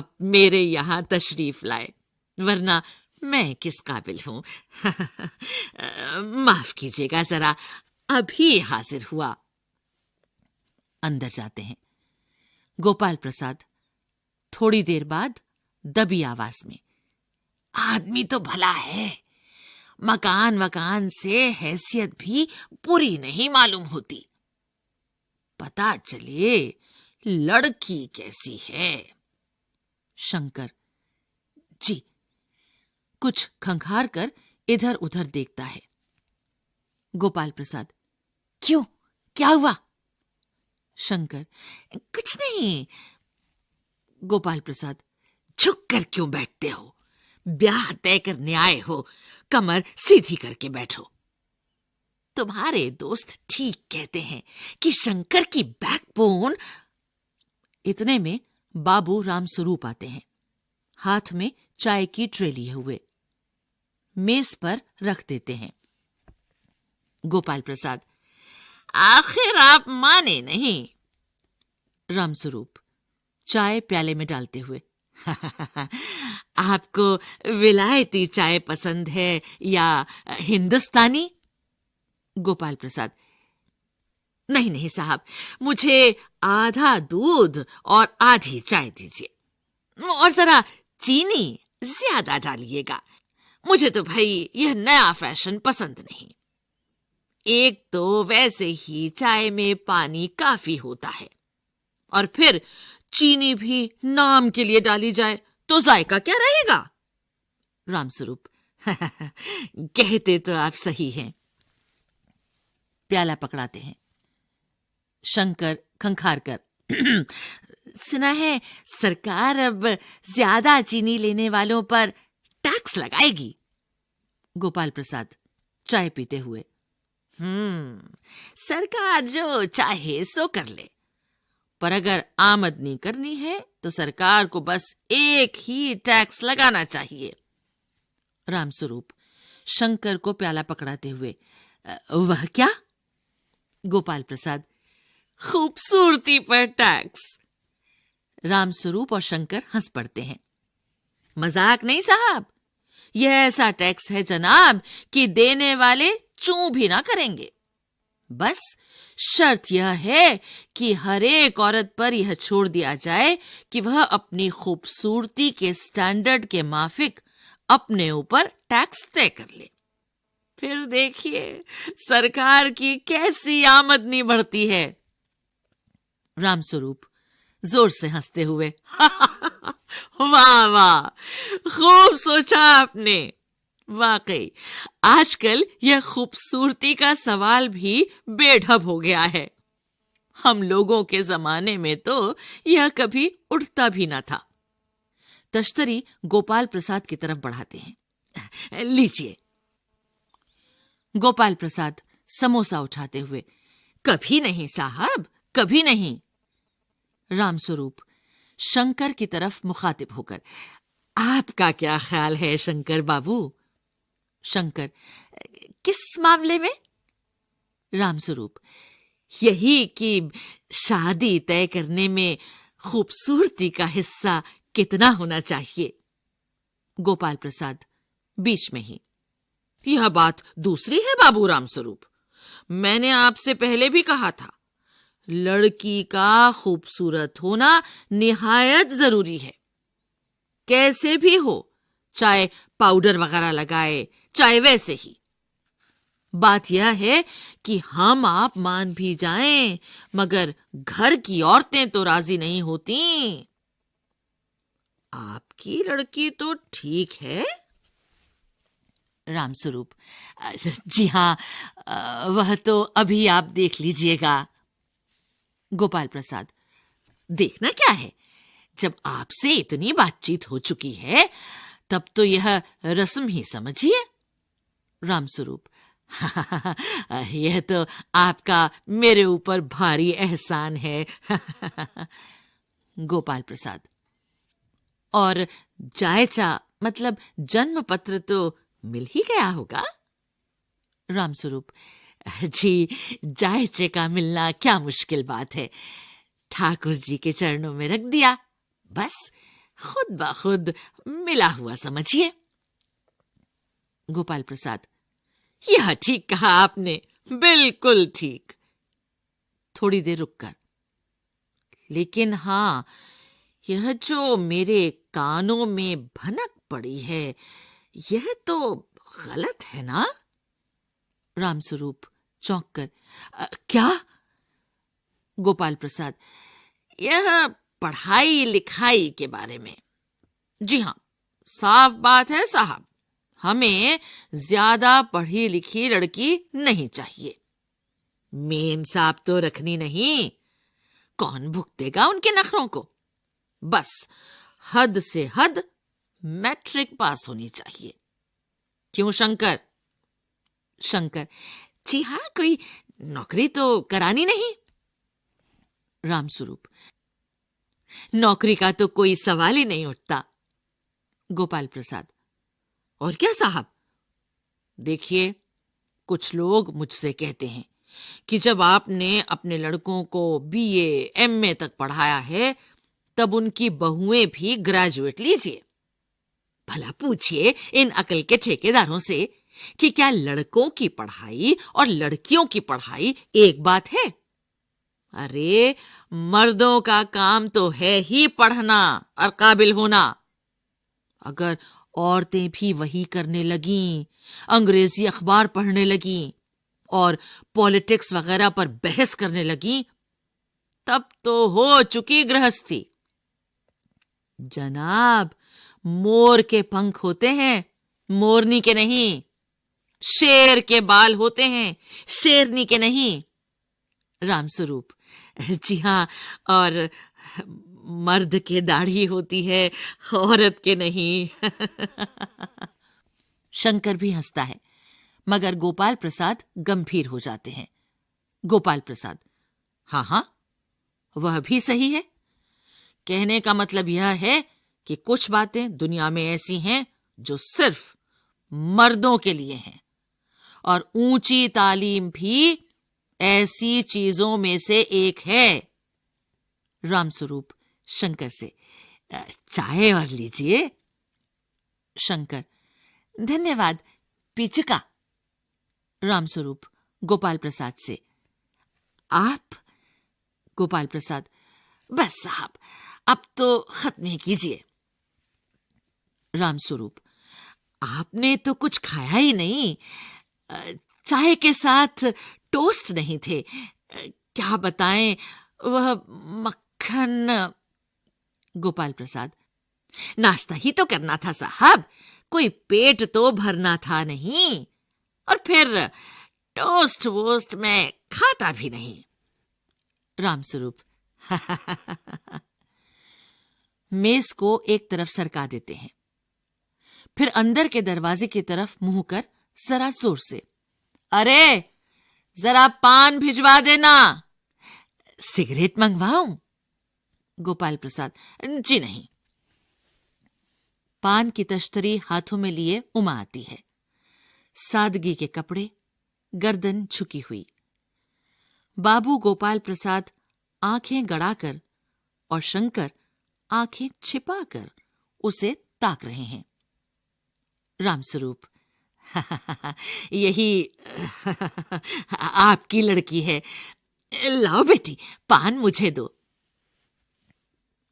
आप मेरे यहाँ तशरीफ लाए, वरना मैं किस काबिल हूं। माफ कीजिएगा, जरा अभी हाजिर हुआ। अंदर जाते हैं। गोपाल प्रसाद थोड़ी देर बाद दबी आवाज में, आदमी तो भला है, मकान से हैसियत भी बुरी नहीं मालूम होती। पता चले लड़की कैसी है। शंकर जी कुछ खंखार कर इधर उधर देखता है। गोपाल प्रसाद, क्यों, क्या हुआ? शंकर, कुछ नहीं। गोपाल प्रसाद, झुक कर क्यों बैठते हो? ब्याह तय करने आए हो, कमर सीधी करके बैठो। तुम्हारे दोस्त ठीक कहते हैं कि शंकर की बैकबोन। इतने में बाबू रामस्वरूप आते हैं, हाथ में चाय की ट्रे लिए हुए। मेज पर रख देते हैं। गोपाल प्रसाद, आखिर आप माने नहीं। रामस्वरूप चाय प्याले में डालते हुए, आपको विलायती चाय पसंद है या हिंदुस्तानी? गोपाल प्रसाद, नहीं नहीं साहब, मुझे आधा दूध और आधी चाय दीजिए, और जरा चीनी ज्यादा डालिएगा। मुझे तो भाई यह नया फैशन पसंद नहीं। एक तो वैसे ही चाय में पानी काफी होता है, और फिर चीनी भी नाम के लिए डाली जाए तो जायका क्या रहेगा? रामस्वरूप, कहते तो आप सही हैं। प्याला पकड़ाते हैं। शंकर खंखार कर, सुना है सरकार अब ज्यादा चीनी लेने वालों पर टैक्स लगाएगी। गोपाल प्रसाद चाय पीते हुए, सरकार जो चाहे सो कर ले, पर अगर आमदनी करनी है तो सरकार को बस एक ही टैक्स लगाना चाहिए। रामस्वरूप शंकर को प्याला पकड़ाते हुए, वह क्या? गोपाल प्रसाद, खूबसूरती पर टैक्स। रामस्वरूप और शंकर हंस पड़ते हैं। मजाक नहीं साहब, यह ऐसा टैक्स है जनाब कि देने वाले चूं भी ना करेंगे। बस शर्त यह है कि हर एक औरत पर यह छोड़ दिया जाए कि वह अपनी खूबसूरती के स्टैंडर्ड के माफिक अपने ऊपर टैक्स तय कर ले। फिर देखिए सरकार की कैसी आमदनी बढ़ती है। रामस्वरूप जोर से हंसते हुए, वाह वाह, खूब सोचा आपने। वाकई आजकल यह खूबसूरती का सवाल भी बेढब हो गया है। हम लोगों के जमाने में तो यह कभी उठता भी न था। तश्तरी गोपाल प्रसाद की तरफ बढ़ाते हैं, लीजिए। गोपाल प्रसाद समोसा उठाते हुए, कभी नहीं साहब, कभी नहीं। रामस्वरूप शंकर की तरफ मुखातिब होकर, आपका क्या ख्याल है शंकर बाबू? शंकर, किस मामले में? रामस्वरूप, यही कि शादी तय करने में खूबसूरती का हिस्सा कितना होना चाहिए। गोपाल प्रसाद बीच में ही, यह बात दूसरी है बाबू रामस्वरूप। मैंने आपसे पहले भी कहा था, लड़की का खूबसूरत होना निहायत जरूरी है। कैसे भी हो, चाहे पाउडर वगैरह लगाए, चाहे वैसे ही। बात यह है कि हम आप मान भी जाएं, मगर घर की औरतें तो राजी नहीं होती। आपकी लड़की तो ठीक है। रामस्वरूप, जी हां, वह तो अभी आप देख लीजिएगा। गोपाल प्रसाद, देखना क्या है, जब आपसे इतनी बातचीत हो चुकी है तब तो यह रस्म ही समझिए। रामस्वरूप, यह तो आपका मेरे ऊपर भारी एहसान है। गोपाल प्रसाद, और जायचा मतलब जन्म पत्र तो मिल ही गया होगा। रामस्वरूप, जी जायचे का मिलना क्या मुश्किल बात है, ठाकुर जी के चरणों में रख दिया, बस खुद ब खुद मिला हुआ समझिए। गोपाल प्रसाद, यह ठीक कहा आपने, बिल्कुल ठीक। थोड़ी देर रुककर, लेकिन हां, यह जो मेरे कानों में भनक पड़ी है, यह तो गलत है ना? रामस्वरूप चौंक कर, क्या? गोपाल प्रसाद, यह पढ़ाई लिखाई के बारे में। जी हां, साफ बात है साहब, हमें ज्यादा पढ़ी लिखी लड़की नहीं चाहिए। मेम साहब तो रखनी नहीं, कौन भुगतेगा उनके नखरों को? बस हद से हद मैट्रिक पास होनी चाहिए। क्यों शंकर? शंकर, जी हां, कोई नौकरी तो करानी नहीं। रामस्वरूप, नौकरी का तो कोई सवाल ही नहीं उठता। गोपाल प्रसाद, और क्या साहब? देखिए, कुछ लोग मुझसे कहते हैं कि जब आपने अपने लड़कों को बीए एमए तक पढ़ाया है, तब उनकी बहुएं भी ग्रेजुएट लीजिए। भला पूछिए इन अकल के ठेकेदारों से कि क्या लड़कों की पढ़ाई और लड़कियों की पढ़ाई एक बात है? अरे, मर्दों का काम तो है ही पढ़ना और काबिल होना। अगर औरतें भी वही करने लगीं, अंग्रेजी अखबार पढ़ने लगीं और पॉलिटिक्स वगैरह पर बहस करने लगीं, तब तो हो चुकी गृहस्थी। जनाब, मोर के पंख होते हैं, मोरनी के नहीं। शेर के बाल होते हैं, शेरनी के नहीं। रामस्वरूप, जी हां, और मर्द के दाढ़ी होती है, औरत के नहीं। शंकर भी हंसता है, मगर गोपाल प्रसाद गंभीर हो जाते हैं। गोपाल प्रसाद, हां हां, वह भी सही है। कहने का मतलब यह है कि कुछ बातें दुनिया में ऐसी हैं जो सिर्फ मर्दों के लिए हैं, और ऊंची तालीम भी ऐसी चीजों में से एक है। रामस्वरूप शंकर से, चाय और लीजिए। शंकर, धन्यवाद, पी चुका। रामस्वरूप गोपाल प्रसाद से, आप? गोपाल प्रसाद, बस साहब, अब तो खत्म कीजिए। रामस्वरूप, आपने तो कुछ खाया ही नहीं, चाय के साथ टोस्ट नहीं थे, क्या बताएं, वह मक्खन। गोपाल प्रसाद, नाश्ता ही तो करना था साहब, कोई पेट तो भरना था नहीं, और फिर टोस्ट वोस्ट मैं खाता भी नहीं। रामस्वरूप मेज को एक तरफ सरका देते हैं, फिर अंदर के दरवाजे की तरफ मुंह कर जरा जोर से, अरे जरा पान भिजवा देना। सिगरेट मंगवाऊं? गोपाल प्रसाद, जी नहीं। पान की तश्तरी हाथों में लिए उमा आती है, सादगी के कपड़े, गर्दन झुकी हुई। बाबू गोपाल प्रसाद आंखें गड़ाकर और शंकर आंखें छिपाकर उसे ताक रहे हैं। रामस्वरूप, यही आपकी लड़की है, लाओ बेटी, पान मुझे दो।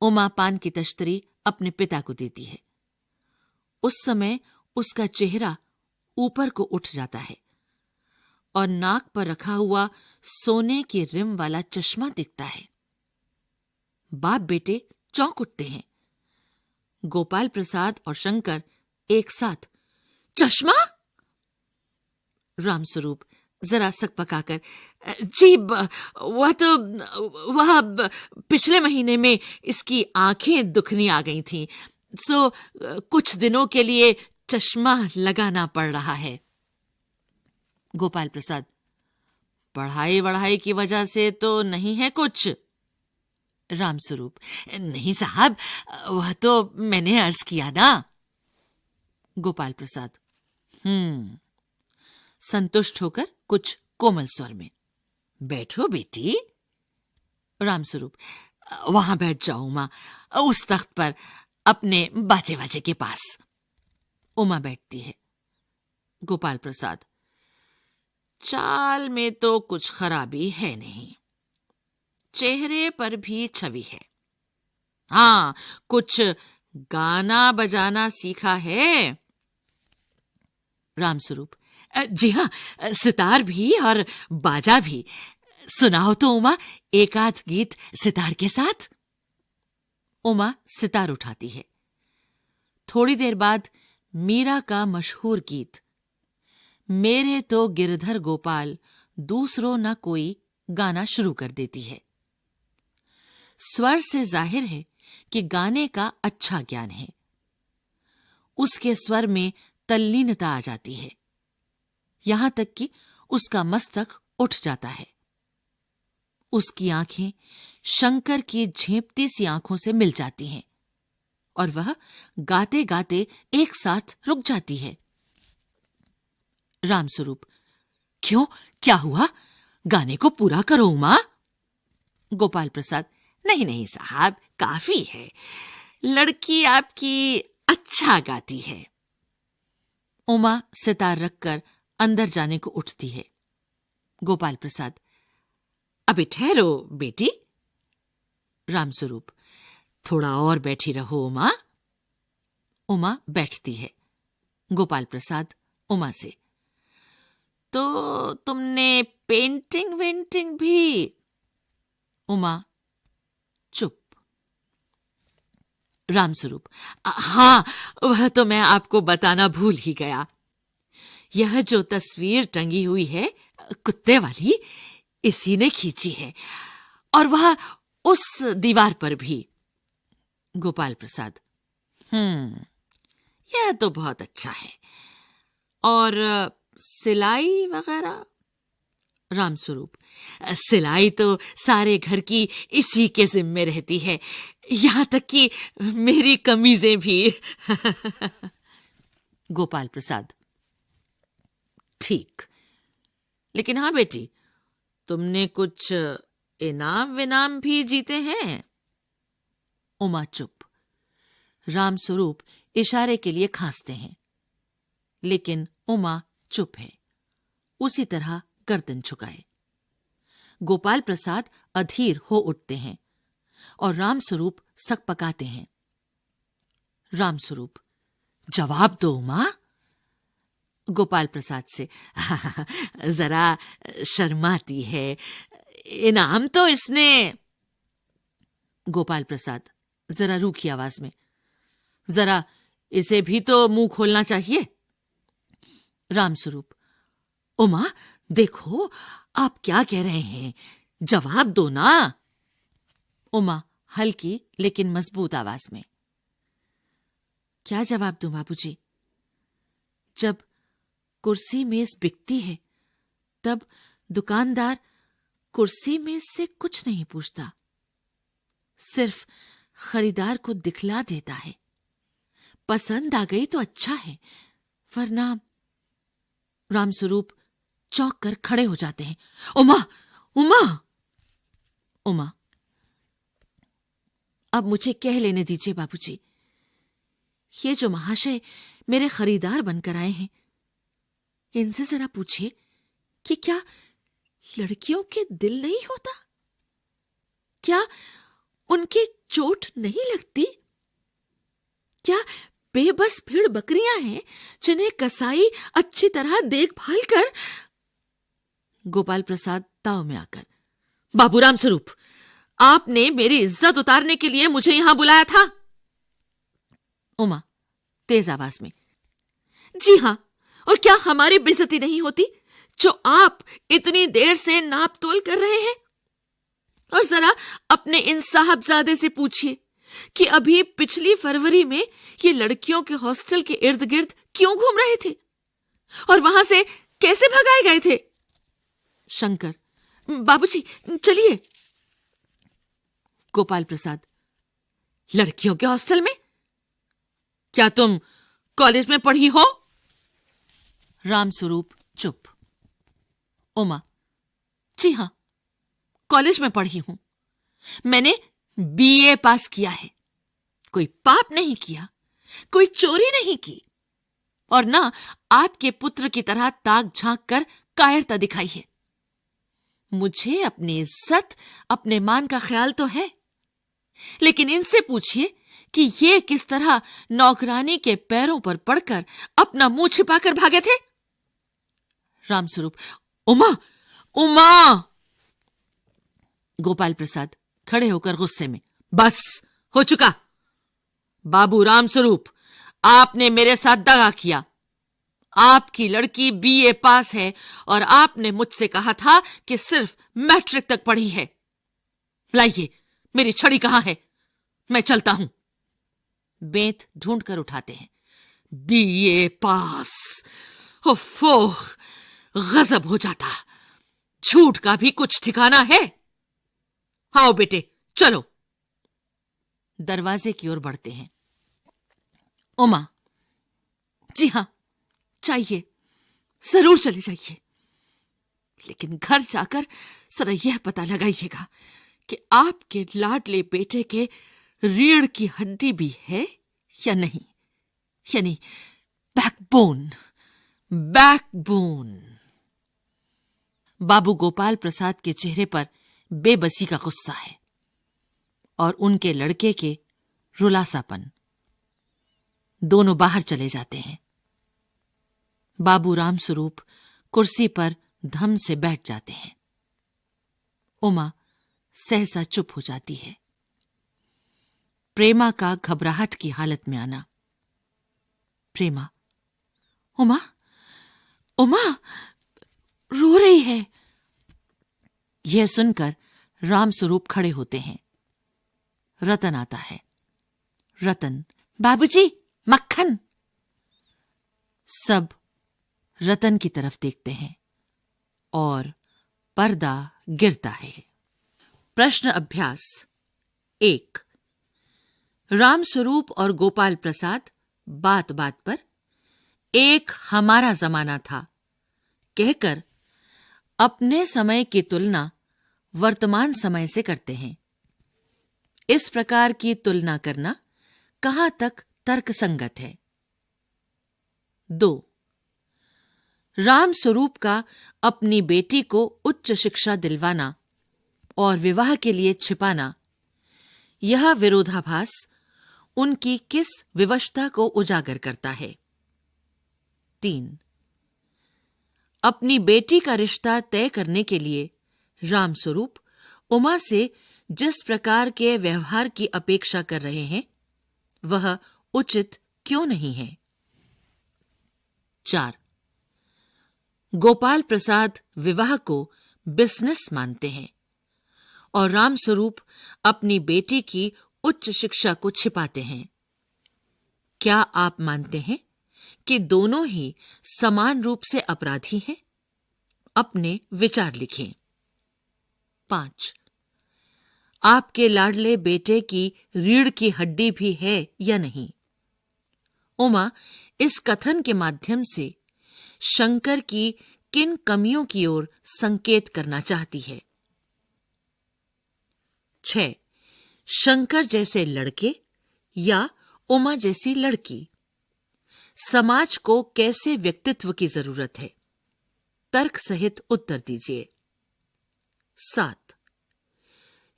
उमा पान की तश्तरी अपने पिता को देती है। उस समय उसका चेहरा ऊपर को उठ जाता है और नाक पर रखा हुआ सोने के रिम वाला चश्मा दिखता है। बाप बेटे चौंक उठते हैं। गोपाल प्रसाद और शंकर एक साथ, चश्मा? रामस्वरूप जरा सकपकाकर, जी वह पिछले महीने में इसकी आंखें दुखनी आ गई थीं, सो कुछ दिनों के लिए चश्मा लगाना पड़ रहा है। गोपाल प्रसाद, पढ़ाई वढ़ाई की वजह से तो नहीं है कुछ? रामस्वरूप, नहीं साहब, वह तो मैंने अर्ज किया ना। गोपाल प्रसाद, संतुष्ट होकर कुछ कोमल स्वर में, बैठो बेटी। रामस्वरूप, वहां बैठ जाओ मां, उस तख्त पर, अपने बाजे बाजे के पास। उमा बैठती है। गोपाल प्रसाद, चाल में तो कुछ खराबी है नहीं, चेहरे पर भी छवि है। हाँ, कुछ गाना बजाना सीखा है? रामस्वरूप, जी हाँ, सितार भी और बाजा भी। सुनाओ तो उमा, एक आध गीत सितार के साथ। उमा सितार उठाती है। थोड़ी देर बाद मीरा का मशहूर गीत मेरे तो गिरधर गोपाल दूसरो न कोई गाना शुरू कर देती है। स्वर से जाहिर है कि गाने का अच्छा ज्ञान है। उसके स्वर में तल्लीनता आ जाती है, यहां तक कि उसका मस्तक उठ जाता है। उसकी आंखें शंकर की झेंपती सी आंखों से मिल जाती हैं और वह गाते गाते एक साथ रुक जाती है। रामस्वरूप, क्यों, क्या हुआ? गाने को पूरा करो उमा। गोपाल प्रसाद, नहीं नहीं साहब, काफी है, लड़की आपकी अच्छा गाती है। उमा सितार रखकर अंदर जाने को उठती है। गोपाल प्रसाद, अभी ठहरो बेटी। रामस्वरूप, थोड़ा और बैठी रहो उमा। उमा बैठती है। गोपाल प्रसाद उमा से, तो तुमने पेंटिंग वेंटिंग भी? उमा चुप। रामस्वरूप, हाँ, वह तो मैं आपको बताना भूल ही गया। यह जो तस्वीर टंगी हुई है कुत्ते वाली, इसी ने खींची है, और वह उस दीवार पर भी। गोपाल प्रसाद, यह तो बहुत अच्छा है। और सिलाई वगैरह? रामस्वरूप, सिलाई तो सारे घर की इसी के जिम्मे रहती है, यहां तक कि मेरी कमीजें भी। गोपाल प्रसाद, ठीक, लेकिन हाँ बेटी, तुमने कुछ इनाम विनाम भी जीते हैं? उमा चुप। रामस्वरूप इशारे के लिए खांसते हैं, लेकिन उमा चुप है, उसी तरह गर्दन झुकाए। गोपाल प्रसाद अधीर हो उठते हैं और रामस्वरूप सकपकाते हैं। रामस्वरूप, जवाब दो उमा। गोपाल प्रसाद से, जरा शर्माती है, इनाम तो इसने। गोपाल प्रसाद जरा रूखी आवाज में, जरा इसे भी तो मुंह खोलना चाहिए। रामस्वरूप, उमा देखो, आप क्या कह रहे हैं, जवाब दो ना। उमा हल्की लेकिन मजबूत आवाज में, क्या जवाब दूं बाबूजी? जब कुर्सी मेज बिकती है तब दुकानदार कुर्सी मेज से कुछ नहीं पूछता, सिर्फ खरीदार को दिखला देता है। पसंद आ गई तो अच्छा है, वरना। रामस्वरूप चौंक कर खड़े हो जाते हैं। उमा, उमा। उमा, अब मुझे कह लेने दीजिए बाबूजी, ये जो महाशय मेरे खरीदार बनकर आए हैं, इनसे जरा पूछिए कि क्या लड़कियों के दिल नहीं होता? क्या उनकी चोट नहीं लगती? क्या बेबस भेड़ बकरियां हैं जिन्हें कसाई अच्छी तरह देखभाल कर। गोपाल प्रसाद ताव में आकर, बाबू रामस्वरूप, आपने मेरी इज्जत उतारने के लिए मुझे यहां बुलाया था। उमा तेज आवाज में, जी हां, और क्या हमारी बेइज्जती नहीं होती जो आप इतनी देर से नाप तोल कर रहे हैं? और जरा अपने इन साहबजादे से पूछिए कि अभी पिछली फरवरी में ये लड़कियों के हॉस्टल के इर्द गिर्द क्यों घूम रहे थे और वहां से कैसे भगाए गए थे। शंकर, बाबूजी चलिए। गोपाल प्रसाद, लड़कियों के हॉस्टल में? क्या तुम कॉलेज में पढ़ी हो? रामस्वरूप चुप। उमा, जी हां, कॉलेज में पढ़ी हूं, मैंने बीए पास किया है। कोई पाप नहीं किया, कोई चोरी नहीं की, और ना आपके पुत्र की तरह ताक झांक कर कायरता दिखाई है। मुझे अपनी इज्जत, अपने मान का ख्याल तो है, लेकिन इनसे पूछिए कि ये किस तरह नौकरानी के पैरों पर पड़कर अपना मुंह छिपाकर भागे थे। रामस्वरूप, उमा, उमा! गोपाल प्रसाद खड़े होकर गुस्से में, बस हो चुका। बाबू रामस्वरूप, आपने मेरे साथ दगा किया। आपकी लड़की बीए पास है और आपने मुझसे कहा था कि सिर्फ मैट्रिक तक पढ़ी है। लाइए, मेरी छड़ी कहां है? मैं चलता हूं। बेंत ढूंढ कर उठाते हैं। बीए पास, ओफो, गजब हो जाता। झूठ का भी कुछ ठिकाना है। आओ बेटे, चलो। दरवाजे की ओर बढ़ते हैं। उमा, जी हां, चाहिए, जरूर चले जाइए, लेकिन घर जाकर जरा यह पता लगाइएगा कि आपके लाडले बेटे के रीढ़ की हड्डी भी है या नहीं, यानी बैकबोन। बैकबोन। बाबू गोपाल प्रसाद के चेहरे पर बेबसी का गुस्सा है और उनके लड़के के रुलासापन। दोनों बाहर चले जाते हैं। बाबू रामस्वरूप कुर्सी पर धम से बैठ जाते हैं। उमा सहसा चुप हो जाती है। प्रेमा का घबराहट की हालत में आना। प्रेमा, उमा, उमा रो रही है। यह सुनकर रामस्वरूप खड़े होते हैं। रतन आता है। रतन, बाबूजी, मक्खन। सब रतन की तरफ देखते हैं और पर्दा गिरता है। प्रश्न अभ्यास 1। रामस्वरूप और गोपाल प्रसाद बात बात पर एक हमारा जमाना था कहकर अपने समय की तुलना वर्तमान समय से करते हैं। इस प्रकार की तुलना करना कहां तक तर्कसंगत है? 2। रामस्वरूप का अपनी बेटी को उच्च शिक्षा दिलवाना और विवाह के लिए छिपाना, यह विरोधाभास उनकी किस विवशता को उजागर करता है? 3। अपनी बेटी का रिश्ता तय करने के लिए रामस्वरूप उमा से जिस प्रकार के व्यवहार की अपेक्षा कर रहे हैं, वह उचित क्यों नहीं है? 4। गोपाल प्रसाद विवाह को बिजनेस मानते हैं और रामस्वरूप अपनी बेटी की उच्च शिक्षा को छिपाते हैं। क्या आप मानते हैं कि दोनों ही समान रूप से अपराधी हैं? अपने विचार लिखें। 5। आपके लाडले बेटे की रीढ़ की हड्डी भी है या नहीं? उमा इस कथन के माध्यम से शंकर की किन कमियों की ओर संकेत करना चाहती है? 6। शंकर जैसे लड़के या उमा जैसी लड़की, समाज को कैसे व्यक्तित्व की जरूरत है? तर्क सहित उत्तर दीजिए। 7।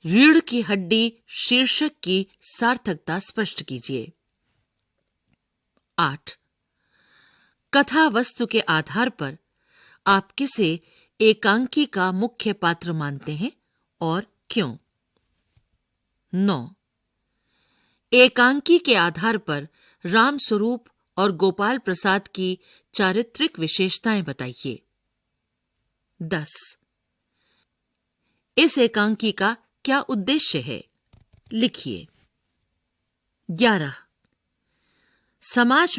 रीढ़ की हड्डी शीर्षक की सार्थकता स्पष्ट कीजिए। 8। कथा वस्तु के आधार पर आप किसे एकांकी का मुख्य पात्र मानते हैं और क्यों? 9। एकांकी के आधार पर रामस्वरूप और गोपाल प्रसाद की चारित्रिक विशेषताएं बताइए। 10। इस एकांकी का क्या उद्देश्य है? लिखिए। 11। समाज